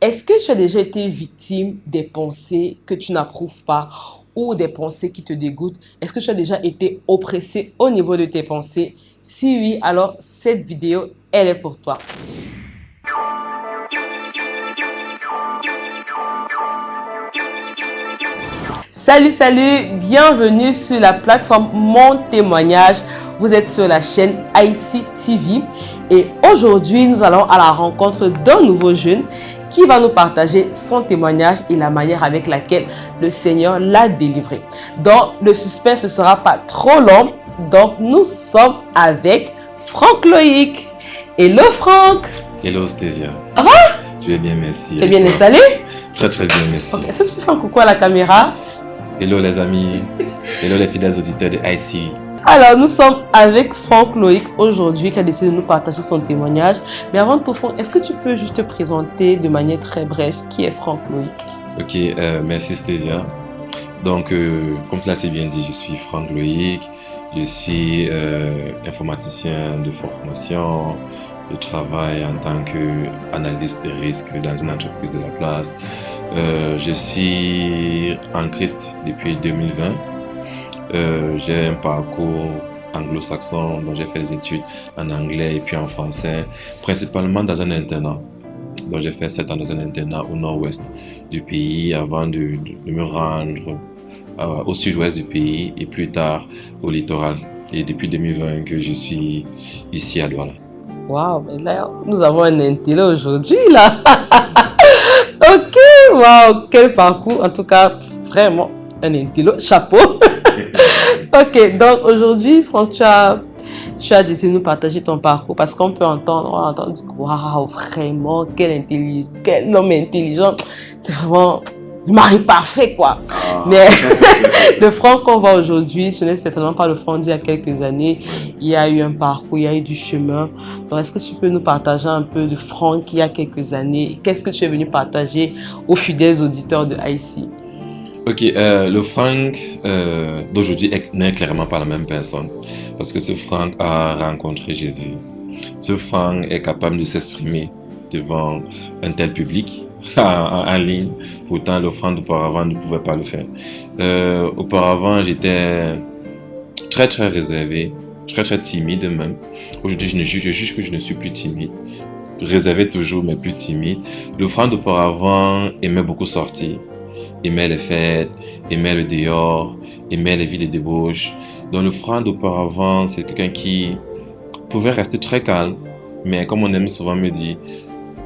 Est-ce que tu as déjà été victime des pensées que tu n'approuves pas ou des pensées qui te dégoûtent? Est-ce que tu as déjà été oppressé au niveau de tes pensées? Si oui, alors cette vidéo, elle est pour toi. Salut, bienvenue sur la plateforme Mon Témoignage. Vous êtes sur la chaîne ICTV et aujourd'hui, nous allons à la rencontre d'un nouveau jeune qui va nous partager son témoignage et la manière avec laquelle le Seigneur l'a délivré. Donc, le suspense ne sera pas trop long. Donc, nous sommes avec Franck Loïc. Hello Franck. Hello Stésia. Ça va? Je vais bien, merci. Tu es bien installé? Très bien, merci. Okay. Est-ce que tu peux faire un coucou à la caméra? Hello les amis. Hello les fidèles auditeurs de IC. Alors, nous sommes avec Franck Loïc aujourd'hui qui a décidé de nous partager son témoignage. Mais avant de tout, Franck, est-ce que tu peux juste te présenter de manière très brève qui est Franck Loïc? Ok, merci Stésia. Donc, comme tu l'as si bien dit, je suis Franck Loïc. Je suis informaticien de formation. Je travaille en tant qu'analyste de risque dans une entreprise de la place. Je suis en Christ depuis 2020. J'ai un parcours anglo-saxon dont j'ai fait des études en anglais et puis en français, principalement dans un internat. Donc j'ai fait 7 ans dans un internat au nord-ouest du pays avant de me rendre au sud-ouest du pays et plus tard au littoral. Et depuis 2020 que je suis ici à Douala. Waouh, là, nous avons un intello aujourd'hui là. Ok, waouh, quel parcours. En tout cas, vraiment un intello. Chapeau. Ok, donc aujourd'hui, Franck, tu as décidé de nous partager ton parcours parce qu'on peut entendre dire waouh, vraiment, quel homme intelligent. C'est vraiment le mari parfait, quoi. Mais le Franck qu'on voit aujourd'hui, ce n'est certainement pas le Franck d'il y a quelques années. Il y a eu un parcours, il y a eu du chemin. Donc, est-ce que tu peux nous partager un peu de Franck il y a quelques années? Qu'est-ce que tu es venu partager aux fidèles auditeurs de IC? Ok, le Franck d'aujourd'hui n'est clairement pas la même personne parce que ce Franck a rencontré Jésus. Ce Franck est capable de s'exprimer devant un tel public en ligne. Pourtant, le Franck d'auparavant ne pouvait pas le faire. Auparavant, j'étais très réservé, très timide même. Aujourd'hui, je juge que je ne suis plus timide. Réservé toujours, mais plus timide. Le Franck d'auparavant aimait beaucoup sortir. Aimait les fêtes, aimait le dehors, aimait les villes de débauche. Donc le Franck d'auparavant, c'est quelqu'un qui pouvait rester très calme, mais comme on aime souvent me dire,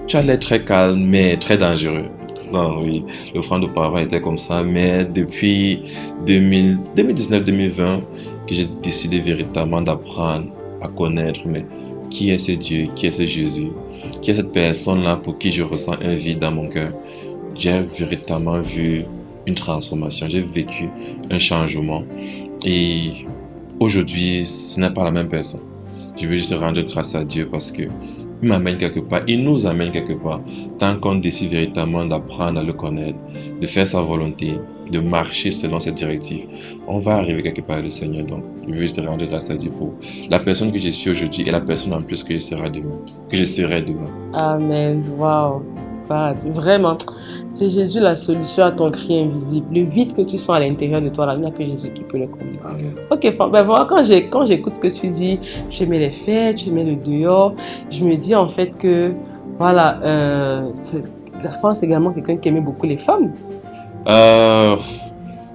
tu as l'air très calme, mais très dangereux. Non, oui, le Franck d'auparavant était comme ça, mais depuis 2019-2020, que j'ai décidé véritablement d'apprendre à connaître, mais qui est ce Dieu, qui est ce Jésus, qui est cette personne-là pour qui je ressens un vide dans mon cœur. J'ai véritablement vu une transformation, j'ai vécu un changement et aujourd'hui, ce n'est pas la même personne. Je veux juste rendre grâce à Dieu parce que il m'amène quelque part, il nous amène quelque part. Tant qu'on décide véritablement d'apprendre à le connaître, de faire sa volonté, de marcher selon ses directives, on va arriver quelque part avec le Seigneur. Donc, je veux juste rendre grâce à Dieu pour la personne que je suis aujourd'hui et la personne en plus que je serai demain. Amen, waouh. Vraiment, c'est Jésus la solution à ton cri invisible. Le vide que tu sens à l'intérieur de toi, là, il n'y a que Jésus qui peut le combler. Ok, ben voilà, quand j'écoute ce que tu dis, j'aimais les fêtes, j'aimais le dehors, je me dis en fait que, voilà, la France est également quelqu'un qui aimait beaucoup les femmes.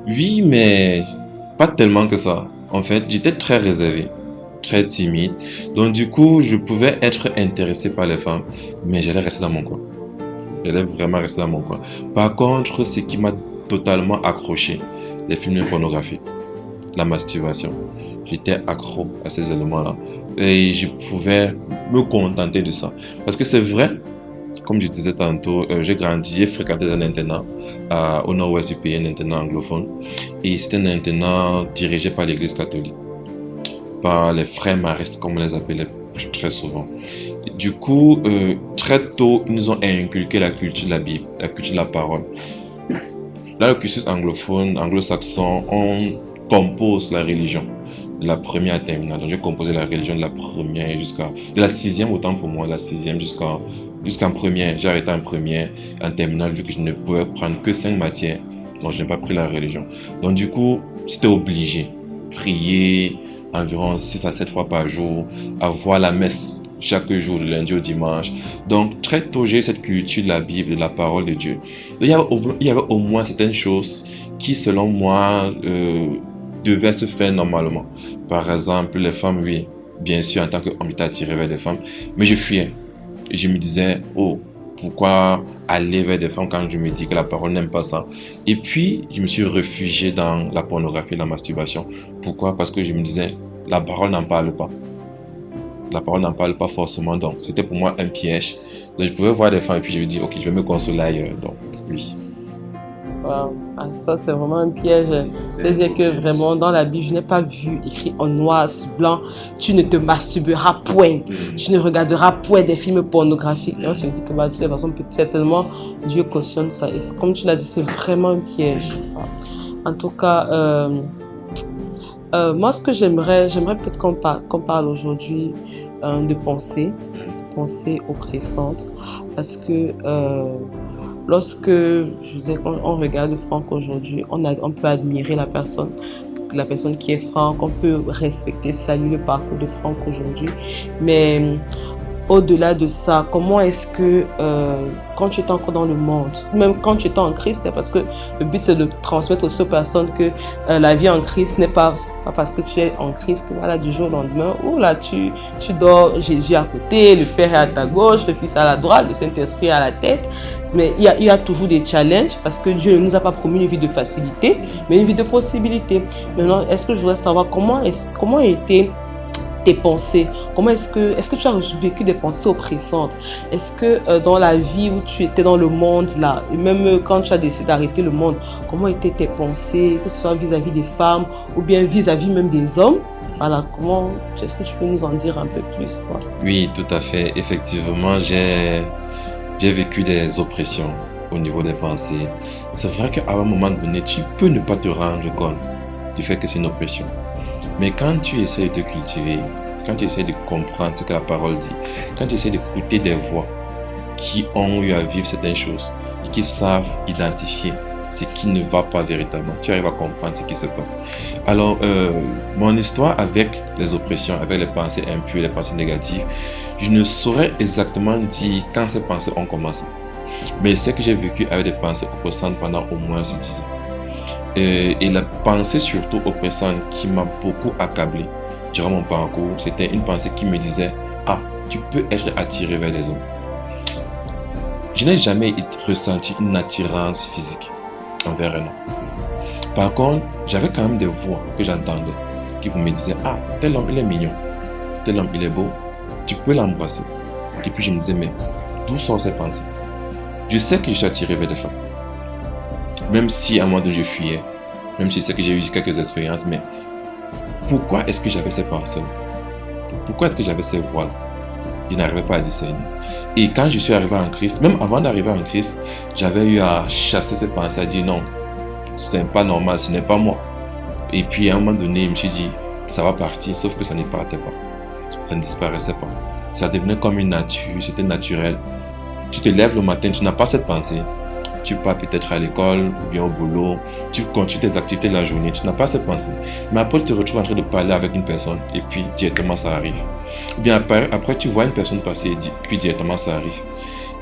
Oui, mais pas tellement que ça. En fait, j'étais très réservé, très timide. Donc du coup, je pouvais être intéressé par les femmes, mais j'allais rester dans mon coin. J'allais vraiment rester dans mon coin. Par contre, ce qui m'a totalement accroché, les films pornographiques, la masturbation. J'étais accro à ces éléments-là. Et je pouvais me contenter de ça. Parce que c'est vrai, comme je disais tantôt, j'ai grandi, j'ai fréquenté un internat au nord-ouest du pays, un internat anglophone. Et c'était un internat dirigé par l'église catholique. Par les frères maristes, comme on les appelait très souvent. Et du coup, très tôt, ils nous ont inculqué la culture de la Bible, la culture de la parole. Dans le cursus anglophone, anglo-saxon, on compose la religion. de la première à terminale. Donc, j'ai composé la religion de la première de la sixième, autant pour moi, la sixième jusqu'en première. J'ai arrêté en première, en terminale, vu que je ne pouvais prendre que 5 matières. Donc, je n'ai pas pris la religion. Donc, du coup, c'était obligé. Prier environ 6 à 7 fois par jour, avoir la messe chaque jour, du lundi au dimanche. Donc, très tôt, j'ai cette culture de la Bible, de la parole de Dieu. Donc, il y avait au moins certaines choses qui, selon moi, devaient se faire normalement. Par exemple, les femmes, oui, bien sûr, en tant qu'homme, j'étais attiré vers des femmes, mais je fuyais. Et je me disais, oh, pourquoi aller vers des femmes quand je me dis que la parole n'aime pas ça? Et puis, je me suis réfugié dans la pornographie, la masturbation. Pourquoi? Parce que je me disais, la parole n'en parle pas. La parole n'en parle pas forcément, donc c'était pour moi un piège. Donc je pouvais voir des femmes et puis je me dis, ok, je vais me consoler ailleurs. Donc, oui. Wow. Ah, ça, c'est vraiment un piège. C'est-à-dire que vraiment, dans la Bible, je n'ai pas vu écrit en noir sur blanc, tu ne te masturberas point, tu ne regarderas point des films pornographiques. Et on se dit que bah, de toute façon, certainement, Dieu cautionne ça. Et comme tu l'as dit, c'est vraiment un piège. En tout cas, moi, ce que j'aimerais peut-être qu'on parle aujourd'hui de pensée oppressante, parce que lorsque, je disais, quand on regarde Franck aujourd'hui, on peut admirer la personne qui est Franck, on peut respecter, saluer le parcours de Franck aujourd'hui, mais au-delà de ça, comment est-ce que quand tu es encore dans le monde, même quand tu es en Christ, parce que le but c'est de transmettre aux personnes que la vie en Christ n'est pas parce que tu es en Christ que voilà, du jour au lendemain, ou là tu dors, Jésus à côté, le Père est à ta gauche, le Fils à la droite, le Saint-Esprit à la tête. Mais il y a toujours des challenges parce que Dieu ne nous a pas promis une vie de facilité, mais une vie de possibilité. Maintenant, est-ce que je voudrais savoir comment étaient tes pensées? Comment est-ce que tu as vécu des pensées oppressantes? Est-ce que dans la vie où tu étais dans le monde là, et même quand tu as décidé d'arrêter le monde, comment étaient tes pensées, que ce soit vis-à-vis des femmes ou bien vis-à-vis même des hommes? Voilà, est-ce que tu peux nous en dire un peu plus, quoi? Oui, tout à fait. Effectivement, j'ai vécu des oppressions au niveau des pensées. C'est vrai qu'à un moment donné, tu peux ne pas te rendre compte du fait que c'est une oppression. Mais quand tu essaies de te cultiver, quand tu essaies de comprendre ce que la parole dit, quand tu essaies d'écouter des voix qui ont eu à vivre certaines choses et qui savent identifier ce qui ne va pas véritablement, tu arrives à comprendre ce qui se passe. Alors, mon histoire avec les oppressions, avec les pensées impures, les pensées négatives, je ne saurais exactement dire quand ces pensées ont commencé. Mais c'est que j'ai vécu avec des pensées oppressantes pendant au moins 10 ans. Et la pensée surtout oppressante qui m'a beaucoup accablé durant mon parcours, c'était une pensée qui me disait « Ah, tu peux être attiré vers les hommes ». Je n'ai jamais ressenti une attirance physique envers un homme. Par contre, j'avais quand même des voix que j'entendais qui me disaient « Ah, tel homme il est mignon, tel homme il est beau, tu peux l'embrasser ». Et puis je me disais « Mais d'où sont ces pensées ?» Je sais que je suis attiré vers des femmes. Même si à un moment donné je fuyais, même si c'est que j'ai eu quelques expériences, mais pourquoi est-ce que j'avais ces pensées? Pourquoi est-ce que j'avais ces voix-là? Je n'arrivais pas à discerner. Et quand je suis arrivé en Christ, même avant d'arriver en Christ, j'avais eu à chasser ces pensées, à dire non, c'est pas normal, ce n'est pas moi. Et puis à un moment donné, je me suis dit, ça va partir, sauf que ça ne partait pas. Ça ne disparaissait pas. Ça devenait comme une nature, c'était naturel. Tu te lèves le matin, tu n'as pas cette pensée. Tu pars peut-être à l'école ou bien au boulot, tu continues tes activités de la journée, tu n'as pas cette pensée. Mais après, tu te retrouves en train de parler avec une personne et puis directement ça arrive. Ou bien après tu vois une personne passer et puis directement ça arrive.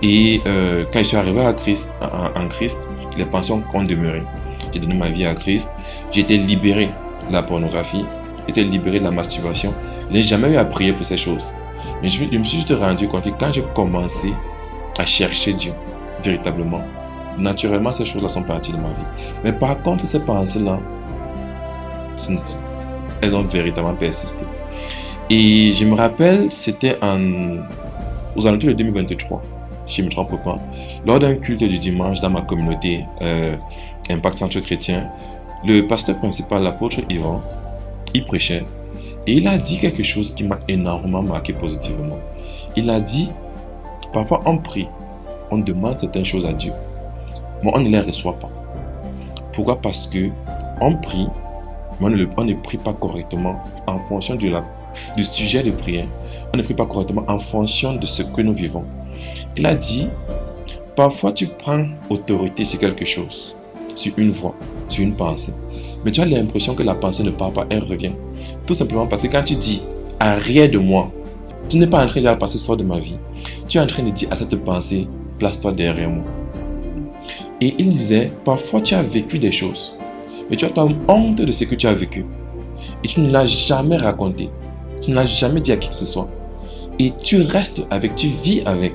Et quand je suis arrivé à Christ, en Christ, les pensées ont demeuré. J'ai donné ma vie à Christ, j'ai été libéré de la pornographie, j'ai été libéré de la masturbation. Je n'ai jamais eu à prier pour ces choses. Mais je me suis juste rendu compte que quand j'ai commencé à chercher Dieu, véritablement, naturellement, ces choses-là sont parties de ma vie. Mais par contre, ces pensées-là, elles ont véritablement persisté. Et je me rappelle, c'était aux alentours de 2023, si je ne me trompe pas, lors d'un culte du dimanche dans ma communauté Impact Centre Chrétien, le pasteur principal, l'apôtre Yvan, il prêchait et il a dit quelque chose qui m'a énormément marqué positivement. Il a dit, parfois on prie, on demande certaines choses à Dieu, mais on ne les reçoit pas. Pourquoi? Parce que on prie, mais on ne prie pas correctement en fonction du sujet de prière. On ne prie pas correctement en fonction de ce que nous vivons. Il a dit, parfois tu prends autorité sur quelque chose, sur une voix, sur une pensée, mais tu as l'impression que la pensée ne part pas, elle revient. Tout simplement parce que quand tu dis « arrière de moi », tu n'es pas en train de dire « la pensée sort de ma vie ». Tu es en train de dire à cette pensée « place-toi derrière moi ». Et il disait « parfois tu as vécu des choses, mais tu as honte de ce que tu as vécu. Et tu ne l'as jamais raconté. Tu ne l'as jamais dit à qui que ce soit. Et tu restes avec, tu vis avec.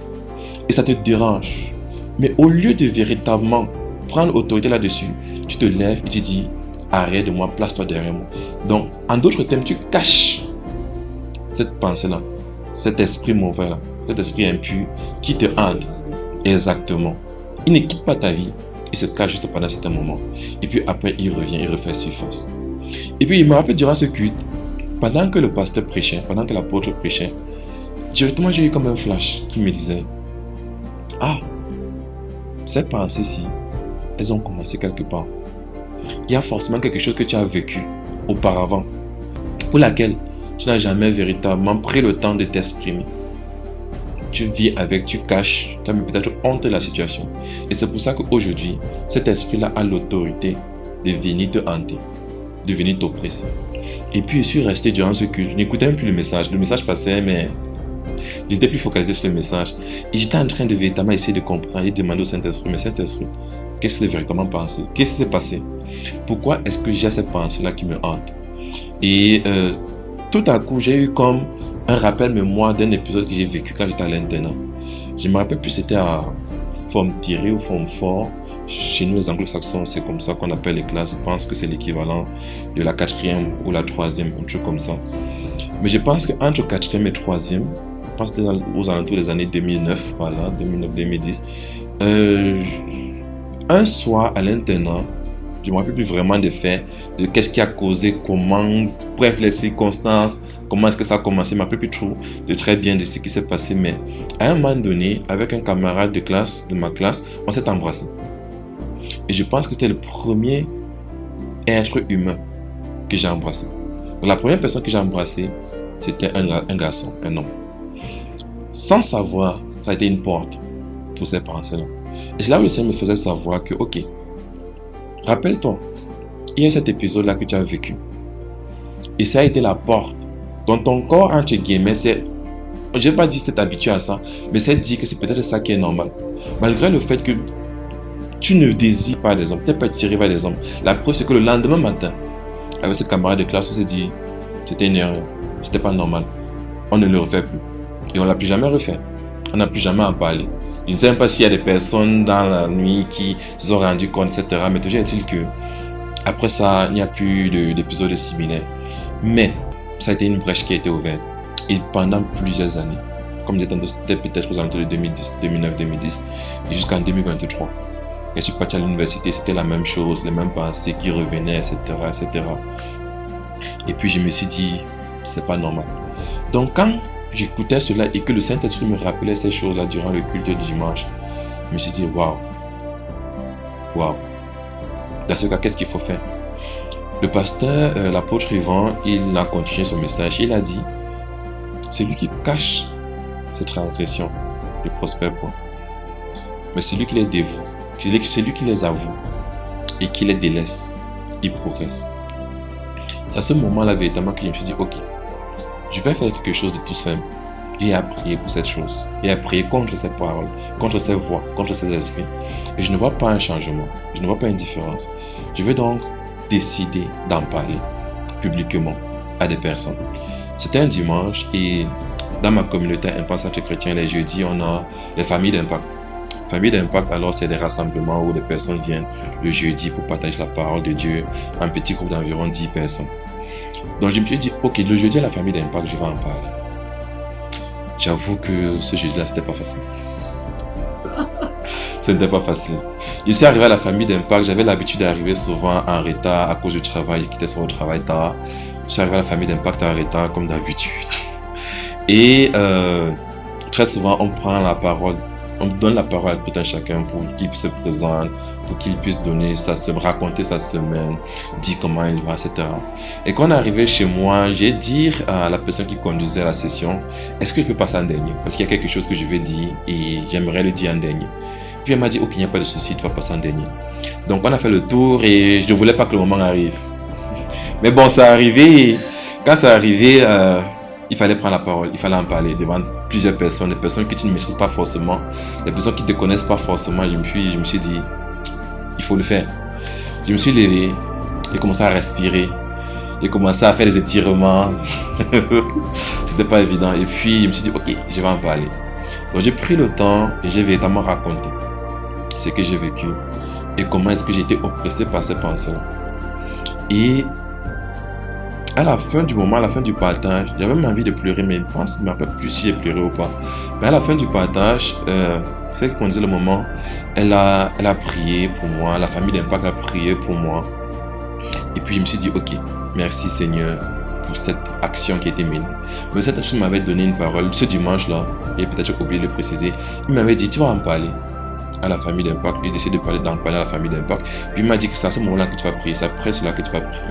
Et ça te dérange. Mais au lieu de véritablement prendre autorité là-dessus, tu te lèves et tu dis « arrête de moi, place-toi derrière moi ». Donc, en d'autres termes, tu caches cette pensée-là, cet esprit mauvais-là, cet esprit impur qui te hante. Exactement. Il ne quitte pas ta vie. Il se cache juste pendant un certain moment. Et puis après, il revient, il refait surface. Et puis, il me rappelle durant ce culte, pendant que le pasteur prêchait, pendant que l'apôtre prêchait, directement, j'ai eu comme un flash qui me disait « ah, ces pensées-ci, elles ont commencé quelque part. Il y a forcément quelque chose que tu as vécu auparavant, pour laquelle tu n'as jamais véritablement pris le temps de t'exprimer. Tu vis avec, tu caches, tu as peut-être honte de la situation. Et c'est pour ça qu'aujourd'hui, cet esprit-là a l'autorité de venir te hanter, de venir t'oppresser. Et puis, je suis resté durant ce culte. Je n'écoutais même plus le message. Le message passait, mais j'étais plus focalisé sur le message. Et j'étais en train de véritablement essayer de comprendre et de demander au Saint-Esprit, mais Saint-Esprit, qu'est-ce qui s'est véritablement passé? Qu'est-ce qui s'est passé? Pourquoi est-ce que j'ai cette pensée-là qui me hante? Et tout à coup, j'ai eu comme un rappel mémoire d'un épisode que j'ai vécu quand j'étais à l'internat. Je me rappelle plus, c'était à Forme Tirée ou Forme Fort. Chez nous, les anglo-saxons, c'est comme ça qu'on appelle les classes. Je pense que c'est l'équivalent de la 4e ou la 3e, un truc comme ça. Mais je pense qu'entre 4e et 3e, je pense que c'était aux alentours des années 2009, voilà, 2009-2010, un soir à l'internat, je ne me rappelle plus vraiment des faits, de qu'est-ce qui a causé, comment, bref, les circonstances, comment est-ce que ça a commencé. Je ne me rappelle plus trop de très bien de ce qui s'est passé, mais à un moment donné, avec un camarade de classe, de ma classe, on s'est embrassé. Et je pense que c'était le premier être humain que j'ai embrassé. Donc, la première personne que j'ai embrassée, c'était un garçon, un homme. Sans savoir, ça a été une porte pour ces pensées-là. Et c'est là où le Seigneur me faisait savoir que, ok, rappelle-toi, il y a cet épisode-là que tu as vécu. Et ça a été la porte. Donc ton corps, entre guillemets, c'est, je ne vais pas dire que c'est habitué à ça, mais c'est dit que c'est peut-être ça qui est normal. Malgré le fait que tu ne désires pas des hommes, tu n'es pas tiré vers des hommes. La preuve, c'est que le lendemain matin, avec ce camarade de classe, on s'est dit, c'était une erreur, c'était pas normal. On ne le refait plus. Et on ne l'a plus jamais refait. On n'a plus jamais en parlé. Je ne sais même pas s'il y a des personnes dans la nuit qui se sont rendues compte, etc. Mais toujours est-il que, après ça, il n'y a plus d'épisodes similaires. Mais, ça a été une brèche qui a été ouverte. Et pendant plusieurs années, comme je disais, c'était peut-être aux alentours de 2010, 2009, 2010, et jusqu'en 2023. Quand je suis parti à l'université, c'était la même chose, les mêmes pensées qui revenaient, etc., etc. Et puis je me suis dit, c'est pas normal. Donc quand j'écoutais cela et que le Saint-Esprit me rappelait ces choses-là durant le culte du dimanche, je me suis dit, waouh, waouh. Dans ce cas, qu'est-ce qu'il faut faire? Le pasteur, l'apôtre Yvan, il a continué son message. Il a dit, c'est lui qui cache ses transgressions, ne prospère point. Mais c'est lui qui les dévoue, c'est lui qui les avoue et qui les délaisse, il progresse. C'est à ce moment-là, véritablement, que je me suis dit, ok, je vais faire quelque chose de tout simple. Et à prier pour cette chose. Et à prier contre ces paroles, contre ces voix, contre ces esprits. Et je ne vois pas un changement. Je ne vois pas une différence. Je vais donc décider d'en parler publiquement à des personnes. C'était un dimanche et dans ma communauté Impact Centre Chrétien, les jeudis, on a les familles d'impact. Famille d'impact, alors c'est des rassemblements où les personnes viennent le jeudi pour partager la parole de Dieu, un petit groupe d'environ 10 personnes. Donc je me suis dit, ok, le jeudi à la famille d'impact, je vais en parler. J'avoue que ce jeudi-là, c'était pas facile. Ce n'était pas facile. Je suis arrivé à la famille d'impact, j'avais l'habitude d'arriver souvent en retard à cause du travail, je quittais souvent le travail tard. Je suis arrivé à la famille d'impact en retard comme d'habitude. Et très souvent, on prend la parole on donne la parole à tout un chacun pour qu'il se présente, pour qu'il puisse raconter sa semaine, dire comment il va, etc. Et quand on est arrivé chez moi, j'ai dit à la personne qui conduisait la session, est-ce que je peux passer en dernier? Parce qu'il y a quelque chose que je vais dire et j'aimerais le dire en dernier. Puis elle m'a dit, ok, il n'y a pas de souci, tu vas passer en dernier. Donc on a fait le tour et je ne voulais pas que le moment arrive. Mais bon, ça arrivé. Quand ça arrivé, il fallait prendre la parole, il fallait en parler devant plusieurs personnes, des personnes que tu ne maîtrises pas forcément, des personnes qui ne te connaissent pas forcément. Je me suis dit, il faut le faire. Je me suis levé, j'ai commencé à respirer, j'ai commencé à faire des étirements. C'était pas évident. Et puis je me suis dit, ok, je vais en parler. Donc j'ai pris le temps et j'ai véritablement raconté ce que j'ai vécu et comment est-ce que j'ai été oppressé par ces pensées-là. Et à la fin du moment, à la fin du partage, j'avais même envie de pleurer, mais je ne me rappelle plus si j'ai pleuré ou pas. Mais à la fin du partage, c'est qu'on disait le moment, elle a prié pour moi, la famille d'Impact a prié pour moi. Et puis je me suis dit, ok, merci Seigneur pour cette action qui a été menée. Mais cette action m'avait donné une parole ce dimanche-là, et peut-être j'ai oublié de le préciser. Il m'avait dit, tu vas en parler à la famille d'Impact. J'ai décidé d'en parler à la famille d'Impact. Puis il m'a dit que c'est à ce moment-là que tu vas prier, c'est après cela que tu vas prier.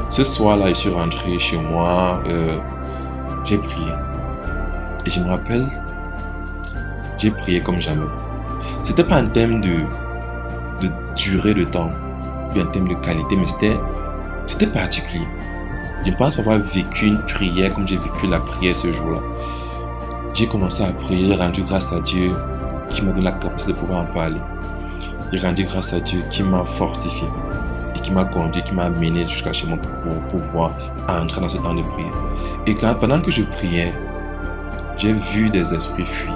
Ce soir-là, je suis rentré chez moi, j'ai prié. Et je me rappelle, j'ai prié comme jamais. C'était pas un thème de durée de temps, ou bien un thème de qualité, mais c'était particulier. Je ne pense pas avoir vécu une prière comme j'ai vécu la prière ce jour-là. J'ai commencé à prier, j'ai rendu grâce à Dieu qui m'a donné la capacité de pouvoir en parler. J'ai rendu grâce à Dieu qui m'a fortifié et qui m'a conduit, qui m'a amené jusqu'à chez moi pour pouvoir entrer dans ce temps de prière. Et pendant que je priais, j'ai vu des esprits fuir.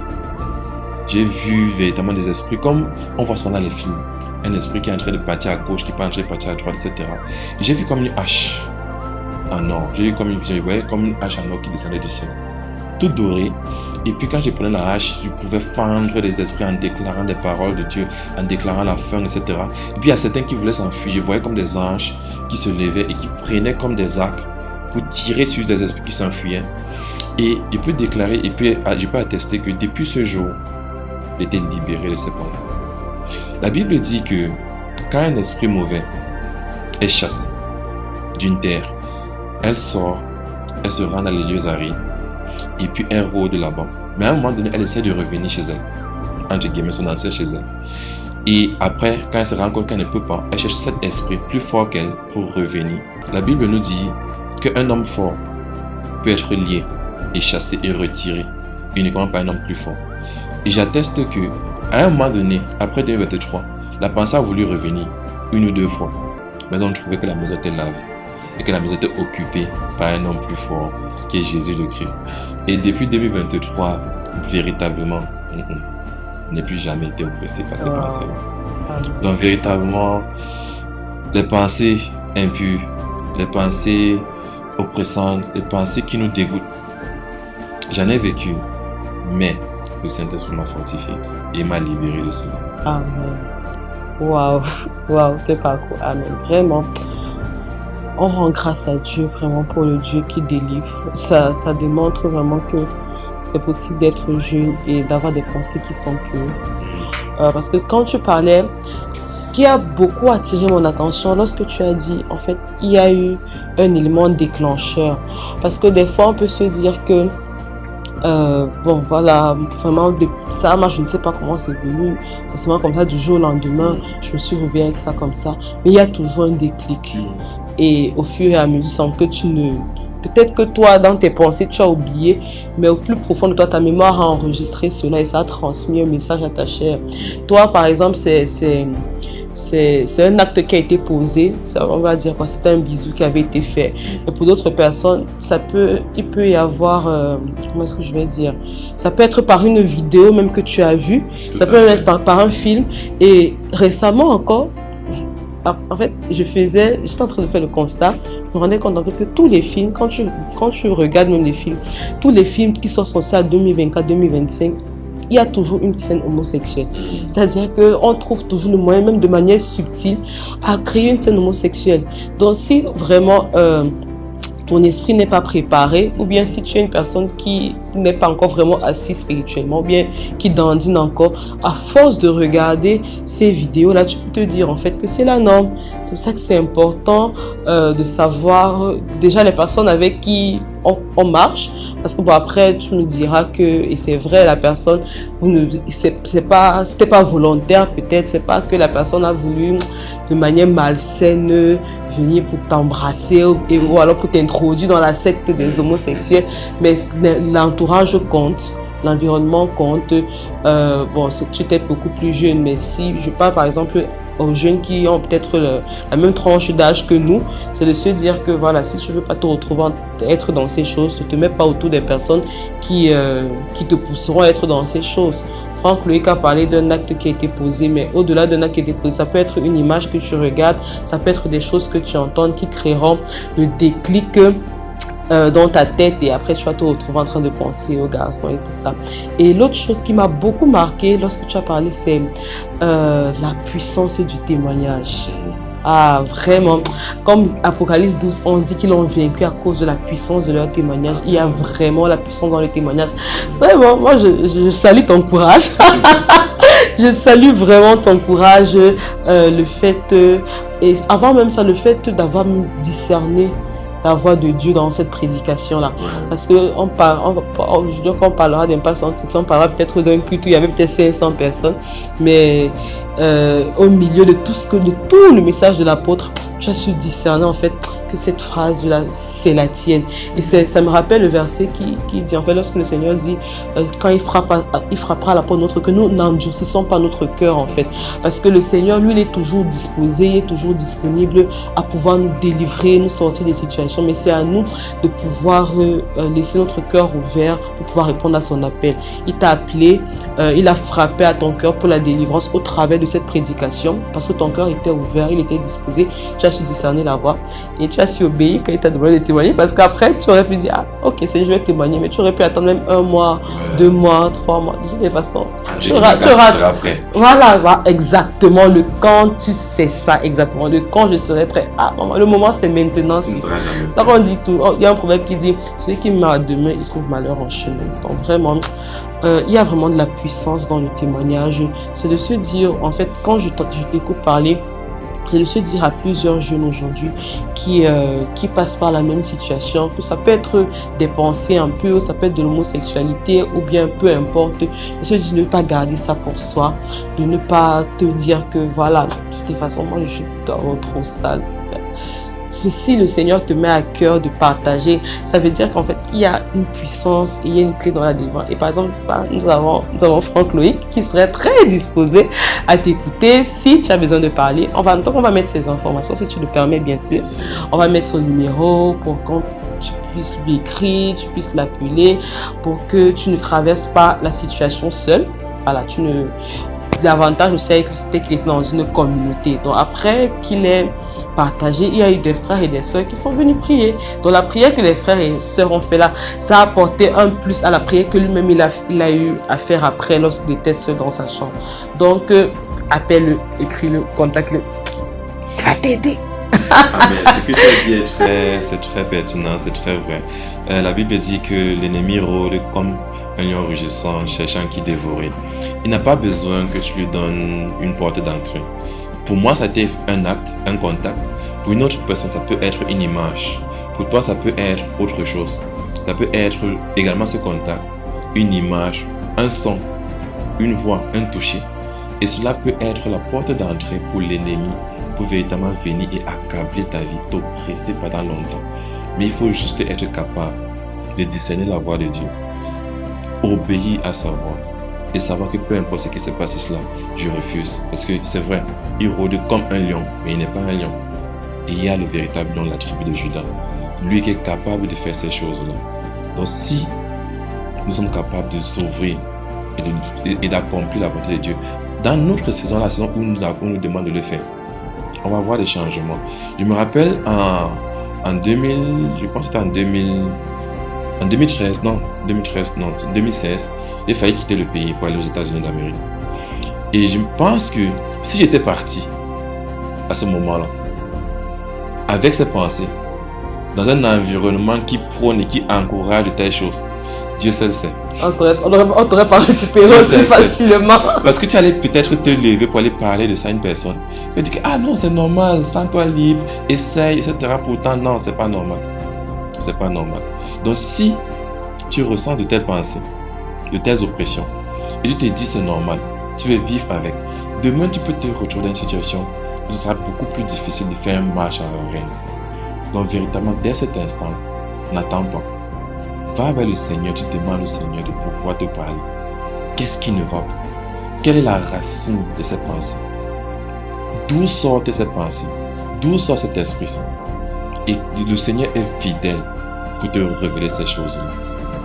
J'ai vu véritablement des esprits comme on voit souvent dans les films. Un esprit qui est en train de partir à gauche, qui est en train de partir à droite, etc. Et j'ai vu comme une hache en or. Je voyais comme une hache en or qui descendait du ciel. Tout doré. Et puis quand je prenais la hache, je pouvais fendre des esprits en déclarant des paroles de Dieu, en déclarant la fin, etc. Et puis il y a certains qui voulaient s'enfuir. Je voyais comme des anges qui se levaient et qui prenaient comme des arcs pour tirer sur des esprits qui s'enfuyaient. Et je peux déclarer, et puis je peux attester que depuis ce jour, j'étais libéré de ces pensées. La Bible dit que quand un esprit mauvais est chassé d'une terre, elle sort, elle se rend dans les lieux arides, et puis elle rôde là-bas. Mais à un moment donné, elle essaie de revenir chez elle, entre guillemets, son ancêtre chez elle. Et après, quand elle se rend compte qu'elle ne peut pas, elle cherche cet esprit plus fort qu'elle pour revenir. La Bible nous dit qu'un homme fort peut être lié et chassé et retiré, uniquement par un homme plus fort. Et j'atteste que, à un moment donné, après 2023, la pensée a voulu revenir une ou deux fois. Mais on trouvait que la maison était lavée et que la maison était occupée par un homme plus fort, qui est Jésus le Christ. Et depuis 2023, véritablement, je n'ai plus jamais été oppressé par ces pensées-là. Donc véritablement, les pensées impures, les pensées oppressantes, les pensées qui nous dégoûtent, j'en ai vécu, mais le Saint-Esprit m'a fortifié et m'a libéré de cela. Amen. Waouh, waouh, quel parcours. Amen. Vraiment, on rend grâce à Dieu vraiment pour le Dieu qui délivre. Ça démontre vraiment que c'est possible d'être jeune et d'avoir des pensées qui sont pures. Parce que quand tu parlais, ce qui a beaucoup attiré mon attention lorsque tu as dit, en fait, il y a eu un élément déclencheur. Parce que des fois, on peut se dire que bon voilà, vraiment ça, moi je ne sais pas comment c'est venu, c'est seulement comme ça du jour au lendemain, je me suis réveillée avec ça comme ça, mais il y a toujours un déclic et au fur et à mesure sans que peut-être que toi dans tes pensées tu as oublié, mais au plus profond de toi ta mémoire a enregistré cela et ça a transmis un message à ta chair. Toi par exemple c'est un acte qui a été posé, ça, on va dire quoi, c'est un bisou qui avait été fait. Et pour d'autres personnes, il peut y avoir, comment est-ce que je vais dire, ça peut être par une vidéo même que tu as vue, ça peut être par un film. Et récemment encore, en fait, j'étais en train de faire le constat, je me rendais compte en fait que tous les films, quand tu regardes même les films, tous les films qui sont sortis à 2024-2025, il y a toujours une scène homosexuelle. C'est-à-dire qu'on trouve toujours le moyen, même de manière subtile, à créer une scène homosexuelle. Donc si vraiment ton esprit n'est pas préparé, ou bien si tu es une personne qui n'est pas encore vraiment assise spirituellement, ou bien qui dandine encore, à force de regarder ces vidéos-là, tu peux te dire en fait que c'est la norme. C'est pour ça que c'est important de savoir déjà les personnes avec qui on marche, parce que bon, après tu me diras que, et c'est vrai, la personne, c'était pas volontaire, peut-être, c'est pas que la personne a voulu de manière malsaine venir pour t'embrasser ou alors pour t'introduire dans la secte des homosexuels, mais l'entourage compte. L'environnement compte. Bon, tu étais beaucoup plus jeune, mais si je parle par exemple aux jeunes qui ont peut-être la même tranche d'âge que nous, c'est de se dire que voilà, si tu veux pas te retrouver être dans ces choses, ne te mets pas autour des personnes qui te pousseront à être dans ces choses. Franck Loïc a parlé d'un acte qui a été posé, mais au-delà d'un acte qui a été posé, ça peut être une image que tu regardes, ça peut être des choses que tu entends qui créeront le déclic dans ta tête, et après tu vas te retrouver en train de penser aux garçons et tout ça. Et l'autre chose qui m'a beaucoup marqué lorsque tu as parlé, c'est la puissance du témoignage. Ah, vraiment, comme Apocalypse 12, on dit qu'ils l'ont vaincu à cause de la puissance de leur témoignage. Il y a vraiment la puissance dans le témoignage. Vraiment, moi je salue ton courage. Je salue vraiment ton courage, le fait, et avant même ça, le fait d'avoir discerné la voix de Dieu dans cette prédication-là. Parce que je dis qu'on parlera d'un passant chrétien, on parlera peut-être d'un culte où il y avait peut-être 500 personnes, mais au milieu de tout le message de l'apôtre, tu as su discerner en fait que cette phrase-là, c'est la tienne. Et ça me rappelle le verset qui dit, en fait, lorsque le Seigneur dit, quand il frappera à la porte de notre cœur, nous n'endurcissons pas notre cœur, en fait. Parce que le Seigneur, lui, il est toujours disposé, il est toujours disponible à pouvoir nous délivrer, nous sortir des situations. Mais c'est à nous de pouvoir laisser notre cœur ouvert pour pouvoir répondre à son appel. Il t'a appelé, il a frappé à ton cœur pour la délivrance au travers de cette prédication, parce que ton cœur était ouvert, il était disposé, tu as su discerner la voix et tu as su obéir quand il t'a demandé de témoigner, parce qu'après tu aurais pu dire ah ok c'est je vais témoigner, mais tu aurais pu attendre même 1 mois, 2 mois, 3 mois, de toutes les façons tu auras voilà exactement le quand, tu sais ça exactement, le quand je serai prêt. Ah maman, le moment c'est maintenant. Ça on dit tout. Il y a un proverbe qui dit celui qui meurt à demain il trouve malheur en chemin. Donc vraiment il y a vraiment de la puissance dans le témoignage. C'est de se dire, en fait, quand je t'écoute parler, c'est de se dire à plusieurs jeunes aujourd'hui qui passent par la même situation, que ça peut être des pensées un peu, ça peut être de l'homosexualité ou bien peu importe, de se dire de ne pas garder ça pour soi, de ne pas te dire que voilà, de toutes les façons, moi je suis trop sale. Si le Seigneur te met à cœur de partager, ça veut dire qu'en fait, il y a une puissance et il y a une clé dans la délivrance. Et par exemple, nous avons Franck Loïc qui serait très disposé à t'écouter si tu as besoin de parler. On va mettre ces informations, si tu le permets, bien sûr. On va mettre son numéro pour qu'on tu puisses lui écrire, tu puisses l'appeler pour que tu ne traverses pas la situation seule. Voilà, l'avantage aussi avec lui, c'était qu'il était dans une communauté. Donc après qu'il ait partagé, il y a eu des frères et des sœurs qui sont venus prier. Donc la prière que les frères et sœurs ont fait là, ça a apporté un plus à la prière que lui-même il a eu à faire après lorsqu'il était seul dans sa chambre. Donc appelle-le, écris-le, contacte-le. Il va t'aider. Amen. Ce que tu as dit c'est très pertinent, c'est très vrai. La Bible dit que l'ennemi rôde comme un lion rugissant, cherchant qui dévorer. Il n'a pas besoin que tu lui donnes une porte d'entrée. Pour moi, ça a été un acte, un contact. Pour une autre personne, ça peut être une image. Pour toi, ça peut être autre chose. Ça peut être également ce contact, une image, un son, une voix, un toucher. Et cela peut être la porte d'entrée pour l'ennemi, pour véritablement venir et accabler ta vie, t'oppresser pendant longtemps. Mais il faut juste être capable de discerner la voix de Dieu, obéir à sa voix et savoir que peu importe ce qui se passe ici, je refuse. Parce que c'est vrai, il rôde comme un lion, mais il n'est pas un lion. Et il y a le véritable lion de la tribu de Judas, lui qui est capable de faire ces choses-là. Donc si nous sommes capables de s'ouvrir et d'accomplir la volonté de Dieu, dans notre saison, la saison où nous demande de le faire, on va voir des changements. Je me rappelle en 2000, je pense que c'était en 2016, j'ai failli quitter le pays pour aller aux États-Unis d'Amérique. Et je pense que si j'étais parti à ce moment-là, avec ces pensées, dans un environnement qui prône et qui encourage de telles choses, Dieu seul sait. On t'aurait pas récupéré Dieu aussi seul sait. facilement. Parce que tu allais peut-être te lever pour aller parler de ça à une personne. Tu vas dire que, ah non, c'est normal, sens-toi libre, essaye, etc. Pourtant, non, c'est pas normal. C'est pas normal. Donc, si tu ressens de telles pensées, de telles oppressions, et tu te dis c'est normal, tu veux vivre avec, demain tu peux te retrouver dans une situation où ce sera beaucoup plus difficile de faire une marche en arrière. Donc, véritablement, dès cet instant, n'attends pas. Va vers le Seigneur, tu demandes au Seigneur de pouvoir te parler. Qu'est-ce qui ne va pas? Quelle est la racine de cette pensée? D'où sort cette pensée? D'où sort cet esprit-saint? Et le Seigneur est fidèle pour te révéler ces choses-là.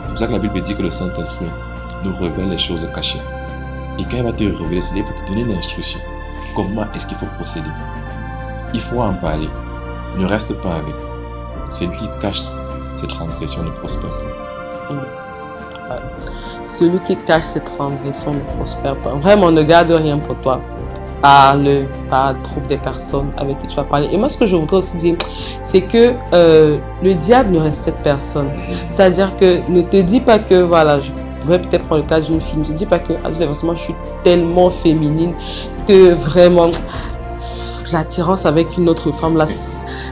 C'est pour ça que la Bible dit que le Saint-Esprit nous révèle les choses cachées. Et quand il va te révéler cela, il va te donner une instruction. Comment est-ce qu'il faut procéder? Il faut en parler. Ne reste pas avec. Celui qui cache ses transgressions ne prospère pas. Celui qui cache ses transgressions ne prospère pas. Vraiment, ne garde rien pour toi. Parle trop des personnes avec qui tu vas parler. Et moi, ce que je voudrais aussi dire, c'est que le diable ne respecte personne. C'est-à-dire que ne te dis pas que, voilà, je pourrais peut-être prendre le cas d'une fille, ne te dis pas que, moi, je suis tellement féminine que vraiment, l'attirance avec une autre femme, là,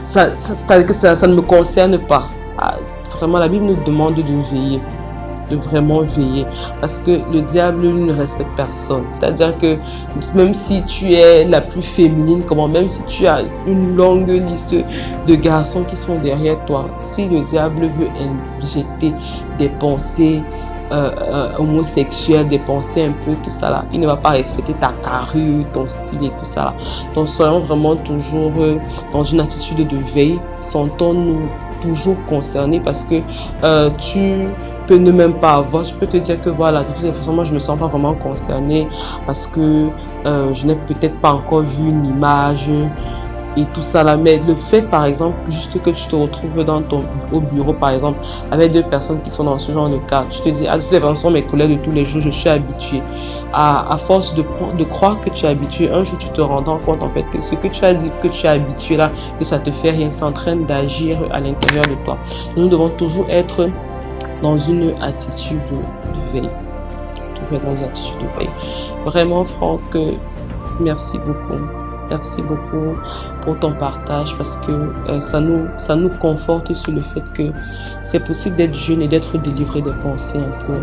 ça ne me concerne pas. Vraiment, la Bible nous demande de veiller. De vraiment veiller, parce que le diable lui ne respecte personne. C'est-à-dire que même si tu es la plus féminine, même si tu as une longue liste de garçons qui sont derrière toi, si le diable veut injecter des pensées homosexuelles, des pensées un peu tout ça là, il ne va pas respecter ta carrure, ton style et tout ça là. Donc soyons vraiment toujours dans une attitude de veille, sentons-nous toujours concernés, parce que tu peux ne même pas avoir, je peux te dire que voilà, de toute façon, moi je me sens pas vraiment concernée parce que je n'ai peut-être pas encore vu une image et tout ça là, mais le fait par exemple, juste que tu te retrouves au bureau par exemple, avec deux personnes qui sont dans ce genre de cas, tu te dis, de toute façon mes collègues de tous les jours, je suis habitué. À force de croire que tu es habitué, un jour tu te rends compte en fait que ce que tu as dit que tu es habitué là, que ça te fait rien, c'est en train d'agir à l'intérieur de toi. Nous devons toujours être dans une attitude de veille. Toujours dans une attitude de veille. Vraiment, Franck, merci beaucoup. Merci beaucoup pour ton partage, parce que ça nous conforte sur le fait que c'est possible d'être jeune et d'être délivré des pensées un peu.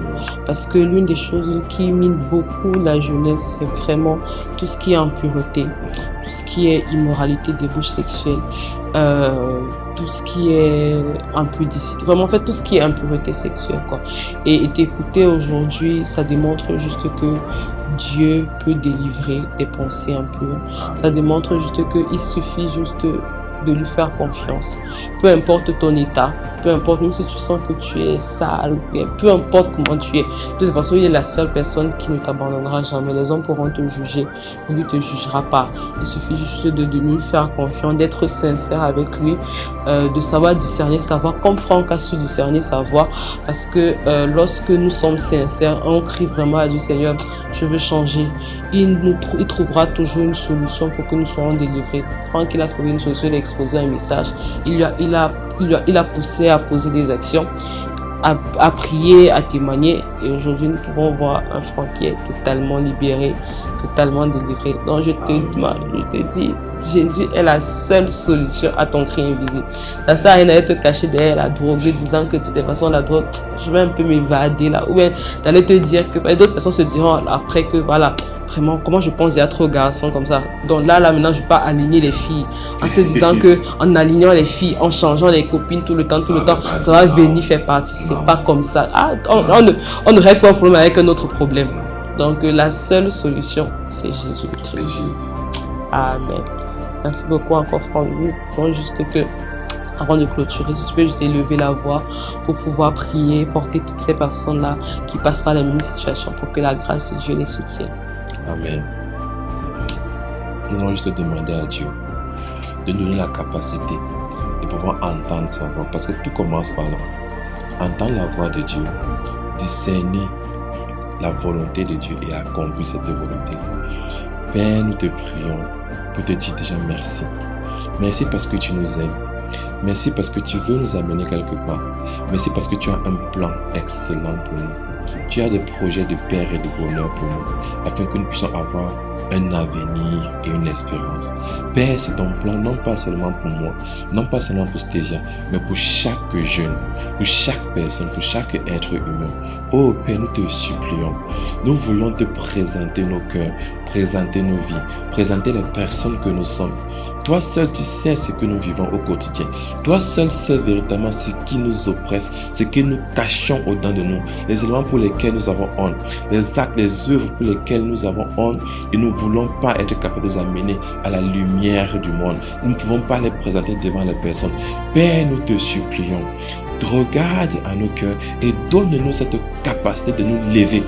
Parce que l'une des choses qui mine beaucoup la jeunesse, c'est vraiment tout ce qui est impureté, tout ce qui est immoralité, débauche sexuelle, tout ce qui est impudicité, vraiment en fait tout ce qui est impureté sexuelle quoi. Et t'écouter aujourd'hui, ça démontre juste que Dieu peut délivrer des pensées impures. Ça démontre juste qu'il suffit juste de lui faire confiance. Peu importe ton état, peu importe, même si tu sens que tu es sale, peu importe comment tu es, de toute façon, il est la seule personne qui ne t'abandonnera jamais. Les hommes pourront te juger, mais lui ne te jugera pas. Il suffit juste de lui faire confiance, d'être sincère avec lui, de savoir discerner sa voix, comme Franck a su discerner sa voix, parce que lorsque nous sommes sincères, on crie vraiment à Dieu, Seigneur, je veux changer. Il trouvera toujours une solution pour que nous soyons délivrés. Franck, il a trouvé une solution, il a exposé un message, il a poussé à poser des actions, à prier, à témoigner, et aujourd'hui nous pouvons voir un Franck qui est totalement libéré, totalement délivré. Donc je te dis, Jésus est la seule solution à ton cri invisible. Ça sert à rien d'aller te cacher derrière la drogue, disant que de toute façon la drogue, je vais un peu m'évader là, ou bien d'aller te dire que d'autres personnes se diront après que voilà, vraiment comment je pense il y a trop de garçons comme ça. Donc là maintenant je vais pas aligner les filles en se disant que en alignant les filles, en changeant les copines tout le temps, ça va venir faire partie. C'est pas comme ça. On ne règle pas un problème avec un autre problème. Donc la seule solution c'est Jésus-Christ. Amen. Merci beaucoup encore Franck. Nous juste que avant de clôturer, si tu peux juste élever la voix pour pouvoir prier, porter toutes ces personnes-là qui passent par la même situation pour que la grâce de Dieu les soutienne. Amen. Nous allons juste demander à Dieu de nous donner la capacité de pouvoir entendre sa voix, parce que tout commence par là. Entendre la voix de Dieu, discerner la volonté de Dieu et accomplir cette volonté. Père, nous te prions pour te dire déjà merci. Merci parce que tu nous aimes. Merci parce que tu veux nous amener quelque part. Merci parce que tu as un plan excellent pour nous. Tu as des projets de paix et de bonheur pour nous, afin que nous puissions avoir un avenir et une espérance. Père, c'est ton plan, non pas seulement pour moi, non pas seulement pour Stésia, mais pour chaque jeune, pour chaque personne, pour chaque être humain. Oh Père, nous te supplions. Nous voulons te présenter nos cœurs, présenter nos vies, présenter les personnes que nous sommes. Toi seul, tu sais ce que nous vivons au quotidien. Toi seul sais véritablement ce qui nous oppresse, ce que nous cachons au-dedans de nous, les éléments pour lesquels nous avons honte, les actes, les œuvres pour lesquels nous avons honte et nous ne voulons pas être capables de les amener à la lumière du monde. Nous ne pouvons pas les présenter devant les personnes. Père, nous te supplions, regarde à nos cœurs et donne-nous cette capacité de nous lever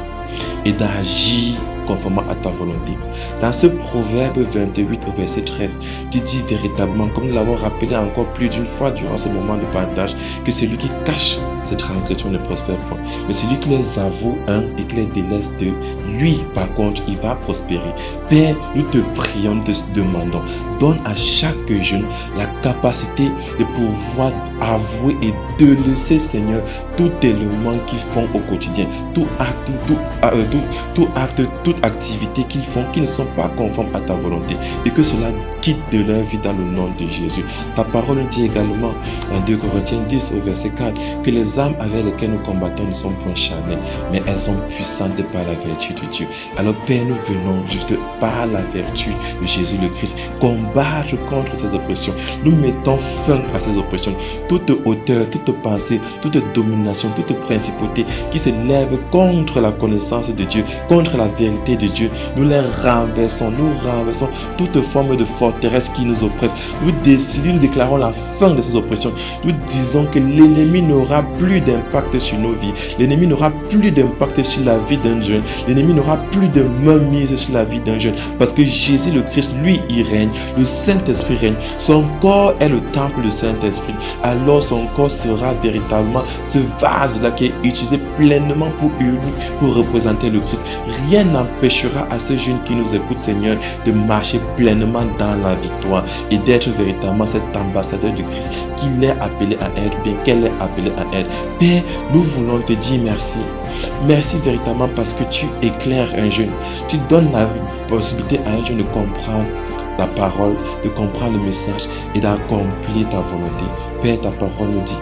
et d'agir conformément à ta volonté. Dans ce proverbe 28 au verset 13, tu dis véritablement, comme nous l'avons rappelé encore plus d'une fois durant ce moment de partage, que celui qui cache ses transgressions ne prospère point. Mais celui qui les avoue et qui les délaisse lui, par contre, il va prospérer. Père, nous te prions, nous te demandons, donne à chaque jeune la capacité de pouvoir avouer et de laisser, Seigneur, tout élément qu'ils font au quotidien, tout acte, toute activité qu'ils font qui ne sont pas conformes à ta volonté et que cela quitte de leur vie dans le nom de Jésus. Ta parole nous dit également en 2 Corinthiens 10 au verset 4 que les armes avec lesquelles nous combattons ne sont point charnelles, mais elles sont puissantes par la vertu de Dieu. Alors Père, nous venons juste par la vertu de Jésus le Christ combattre contre ces oppressions. Nous mettons fin à ces oppressions. Toute hauteur, toute pensée, toute domination, toute principauté qui se lève contre la connaissance de Dieu, contre la vérité de Dieu, nous les renversons. Nous renversons toute forme de forteresse qui nous oppresse. Nous déclarons la fin de ces oppressions. Nous disons que l'ennemi n'aura plus d'impact sur nos vies. L'ennemi n'aura plus d'impact sur la vie d'un jeune. L'ennemi n'aura plus de main mise sur la vie d'un jeune. Parce que Jésus le Christ, lui, il règne. Le Saint-Esprit règne. Son corps est le temple du Saint-Esprit. Alors son corps sera véritablement ce vase-là qui est utilisé pleinement pour représenter le Christ. Rien n'empêchera à ce jeune qui nous écoute, Seigneur, de marcher pleinement dans la victoire et d'être véritablement cet ambassadeur de Christ qu'il est appelé à être, bien qu'elle est appelée à être. Père, nous voulons te dire merci. Merci véritablement parce que tu éclaires un jeune. Tu donnes la possibilité à un jeune de comprendre la parole, de comprendre le message et d'accomplir ta volonté. Père, ta parole nous dit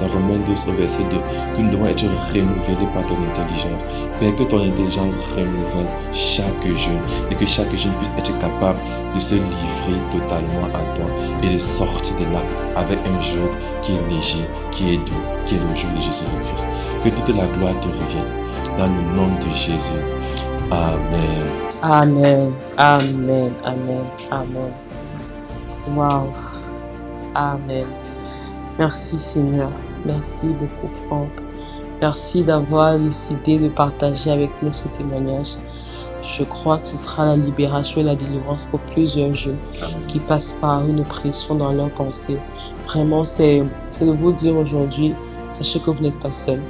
dans Romains 12 au verset 2 que nous devons être renouvelés par ton intelligence. Père, que ton intelligence renouvelle chaque jeune et que chaque jeune puisse être capable de se livrer totalement à toi et de sortir de là avec un jour qui est léger, qui est doux, qui est le jour de Jésus le Christ. Que toute la gloire te revienne dans le nom de Jésus. Amen. Amen, amen, amen, amen. Wow. Amen. Merci Seigneur. Merci beaucoup Franck. Merci d'avoir décidé de partager avec nous ce témoignage. Je crois que ce sera la libération et la délivrance pour plusieurs jeunes qui passent par une oppression dans leurs pensées. Vraiment, c'est de vous dire aujourd'hui, sachez que vous n'êtes pas seul.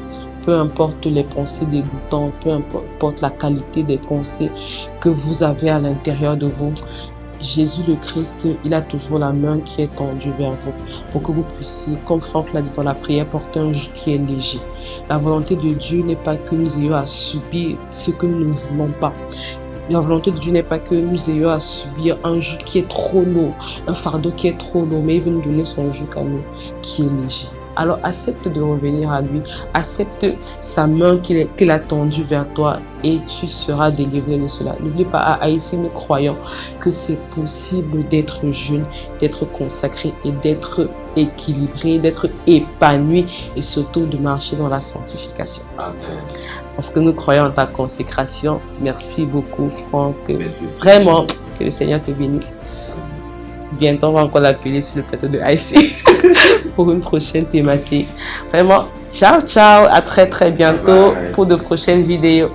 Peu importe les pensées dégoûtantes, peu importe la qualité des pensées que vous avez à l'intérieur de vous, Jésus le Christ, il a toujours la main qui est tendue vers vous pour que vous puissiez, comme Franck l'a dit dans la prière, porter un joug qui est léger. La volonté de Dieu n'est pas que nous ayons à subir ce que nous ne voulons pas. La volonté de Dieu n'est pas que nous ayons à subir un joug qui est trop lourd, un fardeau qui est trop lourd, mais il veut nous donner son joug à nous qui est léger. Alors accepte de revenir à lui, accepte sa main qu'il a tendue vers toi et tu seras délivré de cela. N'oublie pas, à Haïti, nous croyons que c'est possible d'être jeune, d'être consacré et d'être équilibré, d'être épanoui et surtout de marcher dans la sanctification. Amen. Parce que nous croyons en ta consécration. Merci beaucoup Franck. Merci. Vraiment, que le Seigneur te bénisse. Bientôt, on va encore l'appeler sur le plateau de IC pour une prochaine thématique. Vraiment, ciao, ciao. À très, très bientôt pour de prochaines vidéos.